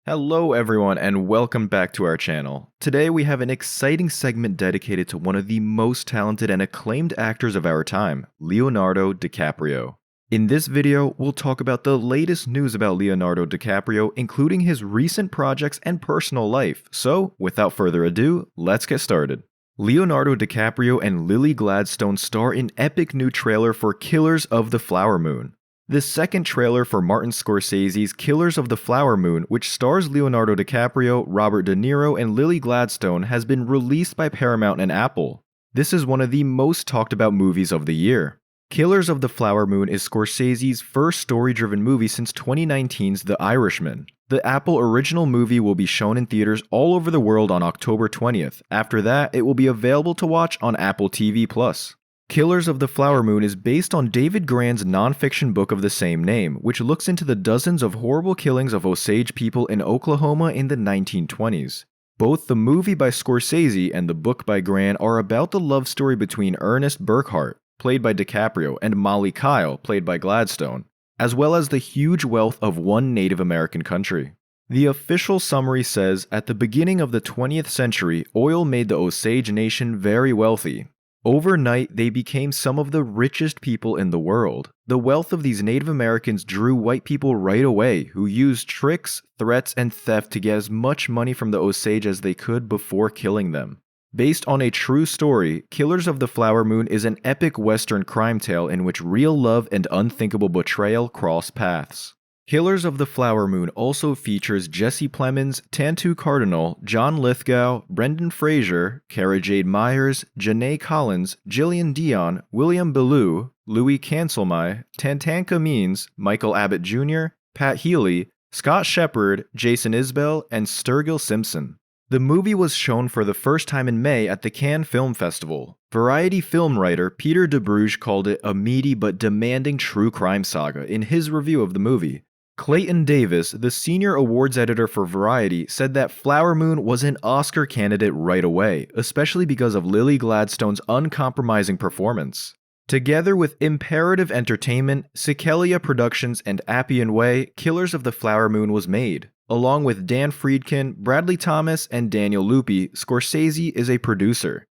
Hello everyone and welcome back to our channel. Today we have an exciting segment dedicated to one of the most talented and acclaimed actors of our time, Leonardo DiCaprio. In this video, we'll talk about the latest news about Leonardo DiCaprio, including his recent projects and personal life. So, without further ado, let's get started. Leonardo DiCaprio and Lily Gladstone star in epic new trailer for Killers of the Flower Moon. The second trailer for Martin Scorsese's Killers of the Flower Moon, which stars Leonardo DiCaprio, Robert De Niro, and Lily Gladstone, has been released by Paramount and Apple. This is one of the most talked about movies of the year. Killers of the Flower Moon is Scorsese's first story-driven movie since 2019's The Irishman. The Apple original movie will be shown in theaters all over the world on October 20th. After that, it will be available to watch on Apple TV+. Killers of the Flower Moon is based on David Grann's non-fiction book of the same name, which looks into the dozens of horrible killings of Osage people in Oklahoma in the 1920s. Both the movie by Scorsese and the book by Grann are about the love story between Ernest Burkhart, played by DiCaprio, and Molly Kyle, played by Gladstone, as well as the huge wealth of one Native American country. The official summary says, at the beginning of the 20th century, oil made the Osage Nation very wealthy. Overnight, they became some of the richest people in the world. The wealth of these Native Americans drew white people right away, who used tricks, threats, and theft to get as much money from the Osage as they could before killing them. Based on a true story, Killers of the Flower Moon is an epic Western crime tale in which real love and unthinkable betrayal cross paths. Killers of the Flower Moon also features Jesse Plemons, Tantu Cardinal, John Lithgow, Brendan Fraser, Cara Jade Myers, Janae Collins, Jillian Dion, William Ballou, Louis Cancelmi, Tantanka Means, Michael Abbott Jr., Pat Healy, Scott Shepard, Jason Isbell, and Sturgill Simpson. The movie was shown for the first time in May at the Cannes Film Festival. Variety film writer Peter DeBruge called it a meaty but demanding true crime saga in his review of the movie. Clayton Davis, the senior awards editor for Variety, said that Flower Moon was an Oscar candidate right away, especially because of Lily Gladstone's uncompromising performance. Together with Imperative Entertainment, Sikelia Productions, and Appian Way, Killers of the Flower Moon was made. Along with Dan Friedkin, Bradley Thomas, and Daniel Lupi, Scorsese is a producer.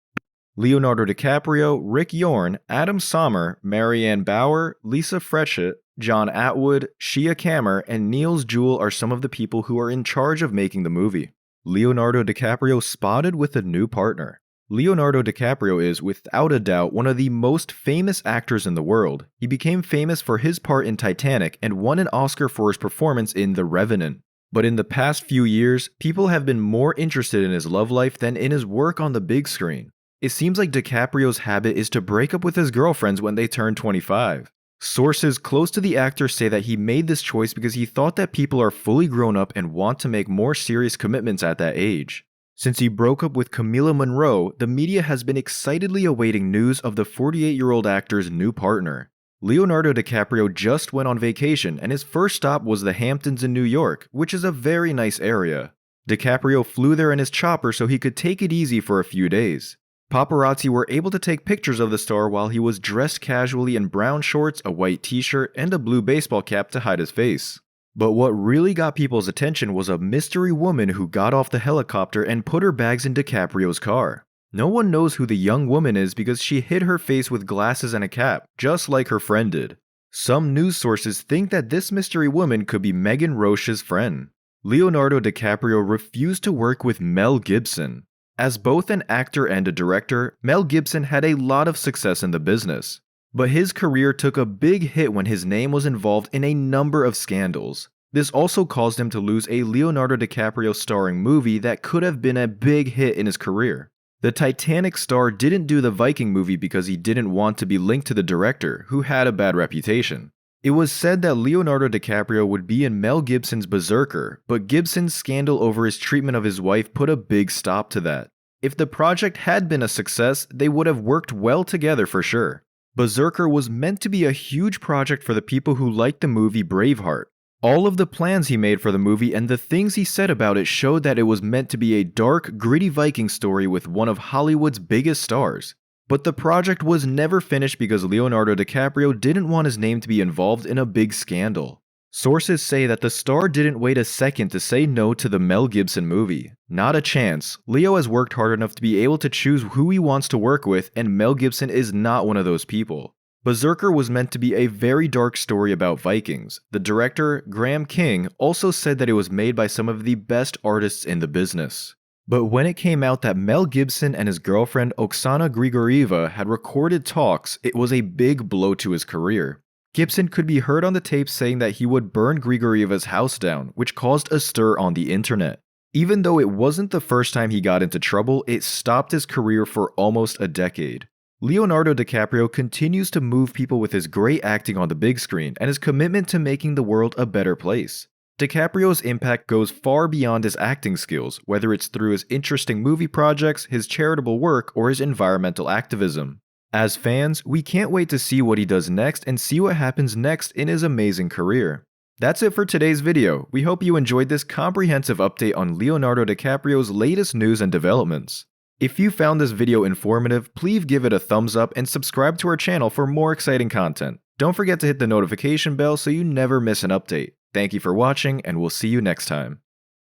Leonardo DiCaprio, Rick Yorn, Adam Sommer, Marianne Bauer, Lisa Fretchett, John Atwood, Shia Kammer, and Niels Jewell are some of the people who are in charge of making the movie. Leonardo DiCaprio spotted with a new partner. Leonardo DiCaprio is, without a doubt, one of the most famous actors in the world. He became famous for his part in Titanic and won an Oscar for his performance in The Revenant. But in the past few years, people have been more interested in his love life than in his work on the big screen. It seems like DiCaprio's habit is to break up with his girlfriends when they turn 25. Sources close to the actor say that he made this choice because he thought that people are fully grown up and want to make more serious commitments at that age. Since he broke up with Camila Monroe, the media has been excitedly awaiting news of the 48-year-old actor's new partner. Leonardo DiCaprio just went on vacation, and his first stop was the Hamptons in New York, which is a very nice area. DiCaprio flew there in his chopper so he could take it easy for a few days. Paparazzi were able to take pictures of the star while he was dressed casually in brown shorts, a white t-shirt, and a blue baseball cap to hide his face. But what really got people's attention was a mystery woman who got off the helicopter and put her bags in DiCaprio's car. No one knows who the young woman is because she hid her face with glasses and a cap, just like her friend did. Some news sources think that this mystery woman could be Megan Roche's friend. Leonardo DiCaprio refused to work with Mel Gibson. As both an actor and a director, Mel Gibson had a lot of success in the business. But his career took a big hit when his name was involved in a number of scandals. This also caused him to lose a Leonardo DiCaprio starring movie that could have been a big hit in his career. The Titanic star didn't do the Viking movie because he didn't want to be linked to the director, who had a bad reputation. It was said that Leonardo DiCaprio would be in Mel Gibson's Berserker, but Gibson's scandal over his treatment of his wife put a big stop to that. If the project had been a success, they would have worked well together for sure. Berserker was meant to be a huge project for the people who liked the movie Braveheart. All of the plans he made for the movie and the things he said about it showed that it was meant to be a dark, gritty Viking story with one of Hollywood's biggest stars. But the project was never finished because Leonardo DiCaprio didn't want his name to be involved in a big scandal. Sources say that the star didn't wait a second to say no to the Mel Gibson movie. Not a chance. Leo has worked hard enough to be able to choose who he wants to work with, and Mel Gibson is not one of those people. Berserker was meant to be a very dark story about Vikings. The director, Graham King, also said that it was made by some of the best artists in the business. But when it came out that Mel Gibson and his girlfriend Oksana Grigorieva had recorded talks, it was a big blow to his career. Gibson could be heard on the tape saying that he would burn Grigorieva's house down, which caused a stir on the internet. Even though it wasn't the first time he got into trouble, it stopped his career for almost a decade. Leonardo DiCaprio continues to move people with his great acting on the big screen and his commitment to making the world a better place. DiCaprio's impact goes far beyond his acting skills, whether it's through his interesting movie projects, his charitable work, or his environmental activism. As fans, we can't wait to see what he does next and see what happens next in his amazing career. That's it for today's video. We hope you enjoyed this comprehensive update on Leonardo DiCaprio's latest news and developments. If you found this video informative, please give it a thumbs up and subscribe to our channel for more exciting content. Don't forget to hit the notification bell so you never miss an update. Thank you for watching, and we'll see you next time.